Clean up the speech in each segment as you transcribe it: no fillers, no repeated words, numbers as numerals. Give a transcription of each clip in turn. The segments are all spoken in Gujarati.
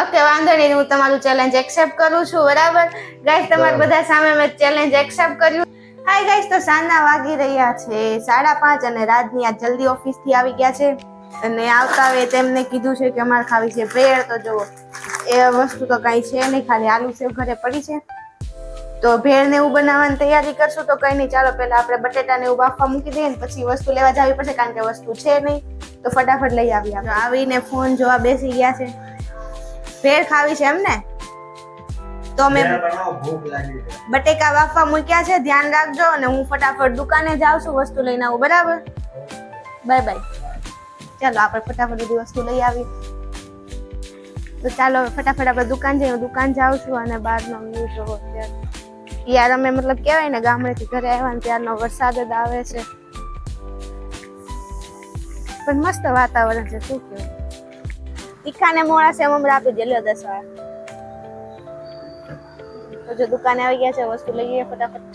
ઓકે વાંધો નહીં, હું તમારું ચેલેન્જ એક્સેપ્ટ કરું છું. બરાબર ગાઈસ, તમારા બધા સામે મેં ચેલેન્જ એક્સેપ્ટ કર્યું. હાય ગાઈસ, તો સાંજના વાગી રહ્યા છે 5:30 અને રાજની આ જલ્દી ઓફિસ થી આવી ગયા છે અને આવતા હવે તેમને કીધું છે કે અમારે ખાવી છે ભેળ. તો જો એ વસ્તુ તો કઈ છે નહીં, ખાલી આલુ સેવ ઘરે પડી છે. તો ભેળ ને એવું બનાવવાની તૈયારી કરશું. તો કઈ નહીં, ચાલો પહેલા આપણે બટેટા ને એવું બાફવા મૂકી દઈએ ને પછી વસ્તુ લેવા જવી પડશે, કારણ કે વસ્તુ છે નહીં. તો ફટાફટ લઈ આવીએ. આવીને ફોન જોવા બેસી ગયા છે. ભેળ ખાવી છે એમને? તો મેં બટેકા બાફવા મૂક્યા છે, ધ્યાન રાખજો. અને હું ફટાફટ દુકાને જાઉં છું, વસ્તુ લઈને આવું. બરાબર, બાય બાય. ચાલો આપણે ફટાફટ બધી વસ્તુ લઈ આવી. તો ચાલો ફટાફટ આપણે દુકાન જઈએ. દુકાન જાઉં છું અને બહારનો વ્યૂ જોવો યાર. અમે મતલબ કહેવાય ને ગામડેથી ઘરે આવ્યા ને ત્યારનો વરસાદ જ આવે છે, પણ મસ્ત વાતાવરણ છે. શું કેવું? તીખાને મોળા છે મમરા આપી દે, લ્યો 10 વાળા. તો જો દુકાને આવી ગયા છે, વસ્તુ લઈએ ફટાફટ.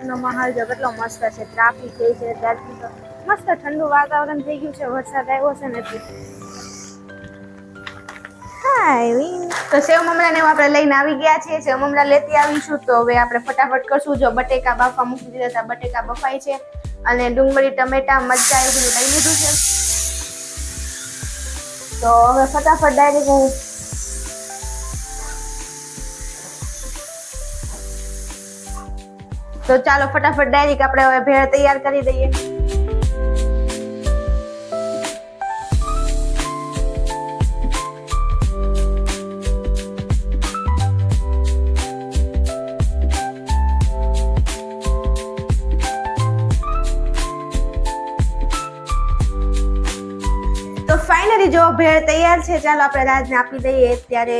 નો માહોલ જો કેટલો મસ્ત છે. ટ્રાફિક થઈ છે ત્યારથી તો મસ્ત ઠંડુ વાતાવરણ થઈ ગયું છે. વરસાદ આવ્યો છે ને એટલે તો સેવ મમરા ને આપણે લઈને આવી ગયા છીએ. સેવ મમરા લેતી આવીશું. તો હવે આપણે ફટાફટ કરશું. જો બટેકા બાફવા મૂકી દીધા હતા, બટેકા બફાય છે અને ડુંગળી ટમેટા મરચાં એવું બધું લઈ લીધું છે. તો હવે ફટાફટ ડાયરેક્ટ હું ચાલો ફટાફટ ડાયરેક્ટ આપણે હવે ભેળ તૈયાર કરી દઈએ. તો ફાઇનલી જો ભેળ તૈયાર છે. ચાલો આપણે રાજને આપી દઈએ. ત્યારે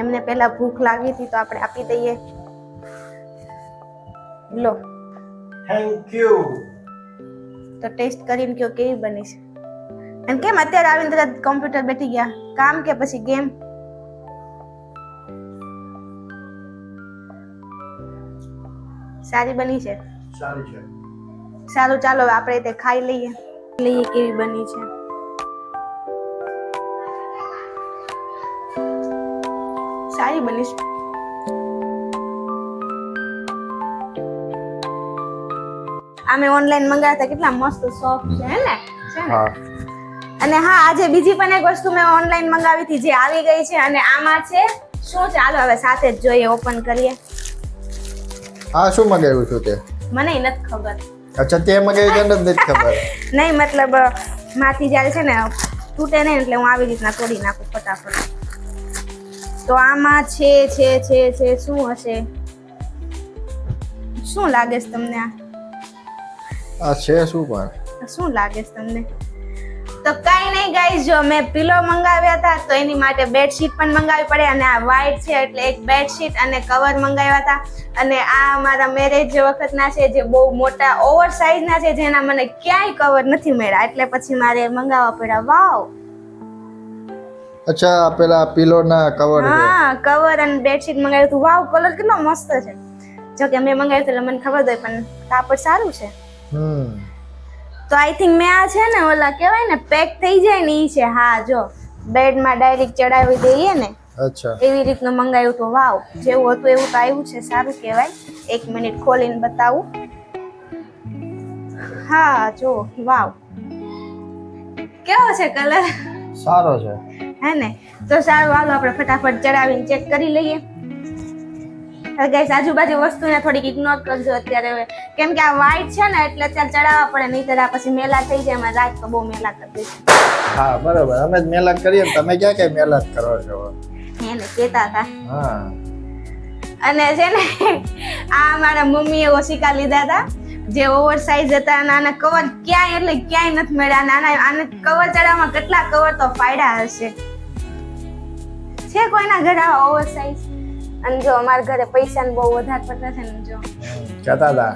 એમને પહેલા ભૂખ લાગી હતી તો આપણે આપી દઈએ. લો, થેન્ક યુ. તો ટેસ્ટ કરીને કયો કેવી બની છે. અને કેમ અત્યારે આવીને તરત કમ્પ્યુટર બેઠી ગયા? કામ કે પછી ગેમ? સારી બની છે? સારી છે. સારું, ચાલો આપણે તે ખાઈ લઈએ કેવી બની છે. સારી બની છે. અમે ઓનલાઈન મંગાવ્યા હતા, કેટલા મસ્ત સોફ્ટ છે હે ને? હા. અને હા, આજે બીજી પણ એક વસ્તુ મેં ઓનલાઈન મંગાવી હતી જે આવી ગઈ છે. અને આમાં છે શું? ચાલો હવે સાથે જ જોઈએ, ઓપન કરીએ. આ શું મંગાવ્યું છું તે? મને નથી ખબર. અચ્છા, તે મંગાવ્યું તને જ નથી ખબર? નહીં, મતલબ માથી જ્યારે છે ને તૂટે નહીં એટલે હું આવી રીતના તોડી નાખું ફટાફટ. તો આમાં છે શું હશે? શું લાગે છે તમને? આ છે શું પણ? શું લાગે છે તમને? તો કઈ નહીં ગાઈસ, જો મેં પિલો મંગાવ્યા હતા તો એની માટે બેડશીટ પણ મંગાવી પડે. અને આ વ્હાઈટ છે એટલે એક બેડશીટ અને કવર મંગાવ્યા હતા. અને આ મારા મેરેજ વખતના છે, જે બહુ મોટા ઓવર સાઇઝના છે, જેના મને ક્યાંય કવર નથી મળ્યા, એટલે પછી મારે મંગાવવા પડ્યા. વાવ! અચ્છા, પેલા પિલો ના કવર. હા, કવર અને બેડશીટ મંગાવ્યું હતું. વાવ, કલર કેટલો મસ્ત છે. જો કે મેં મંગાવ્યું એટલે મને ખબર હોય, પણ કાપડ સારું છે. તો આઈ થિંક મેં આ છે ને ઓલા કહેવાય ને પેક થઈ જાય ને ઈ છે. હા, જો બેડમાં ડાયરેક્ટ ચડાવી દઈએ ને, અચ્છા, એવી રીતનું મંગાવ્યું હતું. વાવ, જેવું હતું એવું તો આવ્યું છે. સારું કહેવાય. 1 મિનિટ ખોલીને બતાવું. હા, જો વાવ, કેવો છે કલર? સારો છે હે ને? તો સારું, હાલો આપણે ફટાફટ ચડાવીને ચેક કરી લઈએ. ગાઈસ, આજુબાજુ વસ્તુને થોડીક ઇગ્નોર કરજો અત્યારે, કેમ કે આ વ્હાઈટ છે ને એટલે અત્યારે ચડાવવા પડે, નહીંતર આ પછી મેલા થઈ જાય. એમાં રાત તો બહુ મેલા કરી દે. હા, બરાબર. અમે જ મેલાત કરીએ ને તમે ક્યાં કઈ મેલાત કરો છો? એને કહેતા હતા. હા. અને છે ને આ મારા મમ્મીએ ઓશિકા લીધા હતા, જે ઓવર સાઇઝ હતા. અને આના કવર ક્યાંય એટલે ક્યાંય નથી મળ્યા. આને કવર ચડાવવામાં કેટલા કવર તો ફાડ્યા હશે. છે કોઈના ઘરે આવા ઓવર સાઇઝ? અને જો અમારા ઘરે પૈસાને બહુ વધારે પડતા છે ને, જો કહેતા હતા.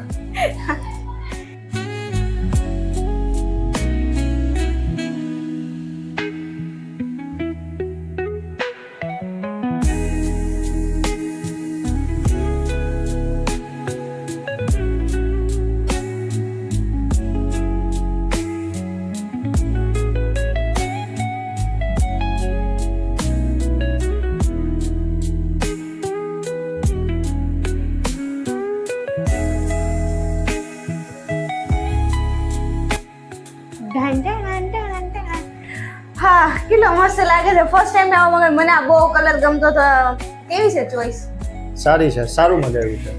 હા કેટલો મસ્ત લાગે છે ફર્સ્ટ ટાઈમ આવો મગર મને આ બહુ કલર ગમતો તો કેવી છે ચોઈસ સારી છે, સારું મગાવ્યું છે.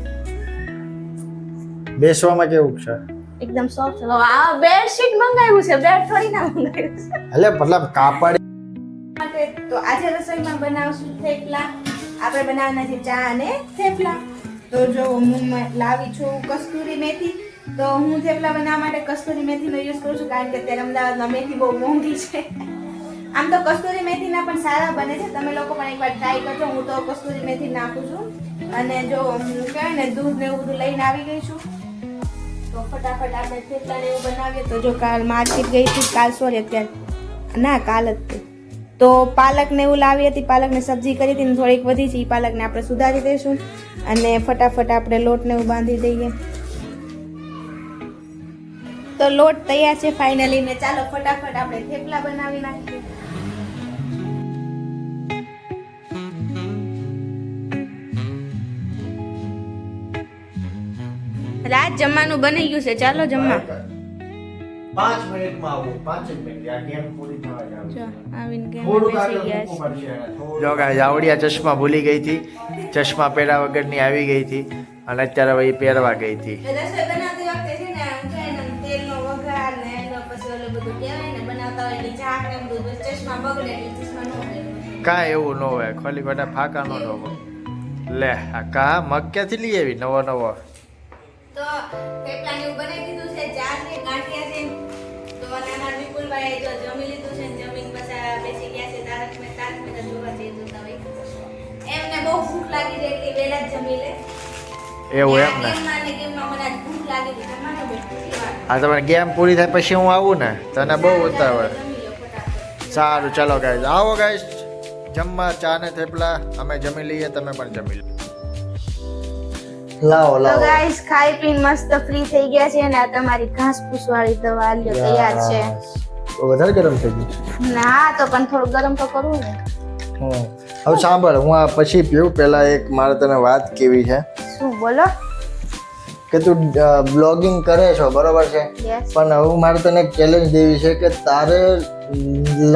બેસવામાં કેવું છે? એકદમ સોફ્ટ છે આ બેડશીટ મંગાવ્યું છે બેડ થોડી ના મંગાવ્યું છે એટલે મતલબ કાપડ. તો આજે રસોઈમાં બનાવશું થેપલા આપણે બનાવવાના છે ચા અને થેપલા તો જો હું લાવી છું કસ્તુરી મેથી તો હું થેપલા બનાવવા માટે કસ્તુરી મેથીનો યુઝ કરું છું કારણ કે અત્યારે અમદાવાદમાં મેથી બહુ મોંઘી છે આમ તો કસ્તુરી મેથીના પણ સારા બને છે તમે લોકો પણ એકવાર ટ્રાય કરજો હું તો કસ્તુરી મેથી નાખું છું અને જો કહેવાય ને દૂધ ને એવું બધું લઈને આવી ગઈ છું તો ફટાફટ આપણે થેપલા ને એવું બનાવીએ તો જો કાલ માર્કેટ ગઈ હતી અત્યારે ના કાલ જ તો પાલક ને એવું લાવી હતી પાલકને સબ્જી કરી હતી ને થોડીક વધી છે એ પાલકને આપણે સુધારી દઈશું અને ફટાફટ આપણે લોટ ને એવું બાંધી દઈએ તો લોટ તૈયાર છે ફાઇનલી ને ચાલો ફટાફટ આપણે થેપલા બનાવી નાખીએ રાત જમવાનું બની ગયું છે ચાલો જમવા 5 મિનિટમાં આવું 5 મિનિટ આ ગેમ પૂરી થવા જાવ. જો આવીને કેમ થોડુંક બેસી આગળ ગયા મૂકવું છે પડશે. જો ગાઈસ આવડિયા ચશ્મા ભૂલી ગઈ હતી, ચશ્મા પહેર્યા વગરની આવી ગઈ હતી અને અત્યારે હવે એ પહેરવા ગઈ હતી. રસોઈ બનાવતી વખતે છે ને આમ કહે ને તેલનો વઘાર ને એનો પછી ઓલું બધું કહેવાય ને બનાવતા હોય એટલે ઝાક ને બધું બસ ચશ્મા બગડે એટલે ચશ્મા ન પહેરવા. કાંઈ એવું ન હોય, ખાલી ખોટા ફાકા નો ઢોકો. લે આ કા મગ ક્યાંથી લઈ આવી નવો નવો? તો થેપલા ને એવું બનાવી દીધું છે ચા છે ગાંઠિયા છે તો નાના વિપુલભાઈ જો જમી લીધું છે ને જમીન પછી બેસી ગયા છે તારક મહેતા જોવા જઈ જોતા હોય એમને બહુ ભૂખ લાગી છે એટલે વહેલા જ જમી લે એવું એમ ને? ગેમમાં ને ગેમમાં મને આજ ભૂખ લાગી હતી જમવાનું બેઠું આ તમારે ગેમ પૂરી થાય પછી હું આવું ને, તને બહુ ઉતાવળ. જમી લો ફટાફટ સારું ચાલો ગાઈસ આવો ગાઈસ જમવા ચા ને થેપલા અમે જમી લઈએ તમે પણ જમી લો. લાવો તો ગાઈસ ખાઈ પીને મસ્ત ફ્રી થઈ ગયા છે અને આ તમારી ઘાસ પૂસ વાળી દવા લ્યો તૈયાર છે વધારે ગરમ થઈ ગયું. ના તો પણ થોડું ગરમ તો કરવું ને હવે સાંભળ હું આ પછી પીવું પહેલા એક મારે તને વાત કેવી છે શું બોલો કે તું બ્લોગિંગ કરે છો બરોબર છે યસ પણ હવે મારે તને એક ચેલેન્જ દેવી છે કે તારે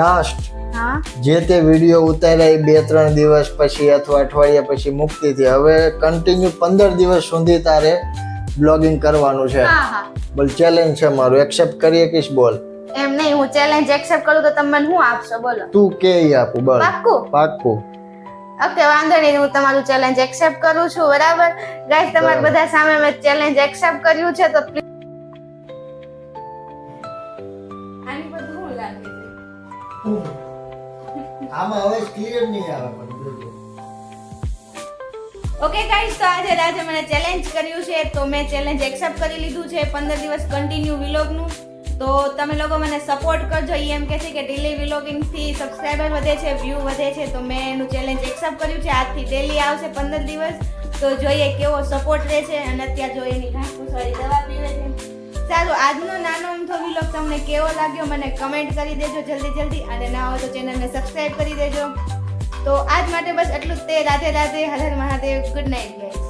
લાસ્ટ હા જે તે વિડીયો ઉતાર્યા એ 2-3 દિવસ પછી અથવા અઠવાડિયા પછી મુક્તિ થી હવે કન્ટિન્યુ 15 દિવસ સુધી તારે બ્લોગિંગ કરવાનું છે. હા હા બોલ ચેલેન્જ છે મારું, એક્સેપ્ટ કરી શકીશ? બોલ. એમ નહીં હું ચેલેન્જ એક્સેપ્ટ કરું તો તમે મને શું આપશો બોલો તું કે ઈ આપું બસ. પાક્કું પાક્કું. ઓકે વાંધો નહીં હું તમારું ચેલેન્જ એક્સેપ્ટ કરું છું બરાબર ગાઈસ તમારા બધા સામે મેં ચેલેન્જ એક્સેપ્ટ કર્યું છે તો please આની બધું શું લાગે છે આમાં હવે ક્લિયર નહીં આવે પણ ઓકે ગાઈસ તો આજે મને ચેલેન્જ કર્યું છે તો મેં ચેલેન્જ એક્સેપ્ટ કરી લીધું છે 15 દિવસ કન્ટિન્યુ વ્લોગનું તો તમે લોકો મને સપોર્ટ કરજો એમ કહે છે કે ડેલી વ્લોગિંગ થી સબસ્ક્રાઇબર વધે છે વ્યૂ વધે છે તો મેં એનું ચેલેન્જ એક્સેપ્ટ કર્યું છે આજથી ડેલી આવશે 15 દિવસ તો જોઈએ કેવો સપોર્ટ રહે છે અને અત્યારે જો એની ઘાસ પૂછવાળી દવા પીવે છે સારું આજનો નાનો અમથો વ્લોગ તમને કેવો લાગ્યો મને કમેન્ટ કરી દેજો જલ્દી અને ના હોય તો ચેનલને સબસ્ક્રાઇબ કરી દેજો તો આજ માટે બસ એટલું જ તે Radhe Radhe Har Har Mahadev good night guys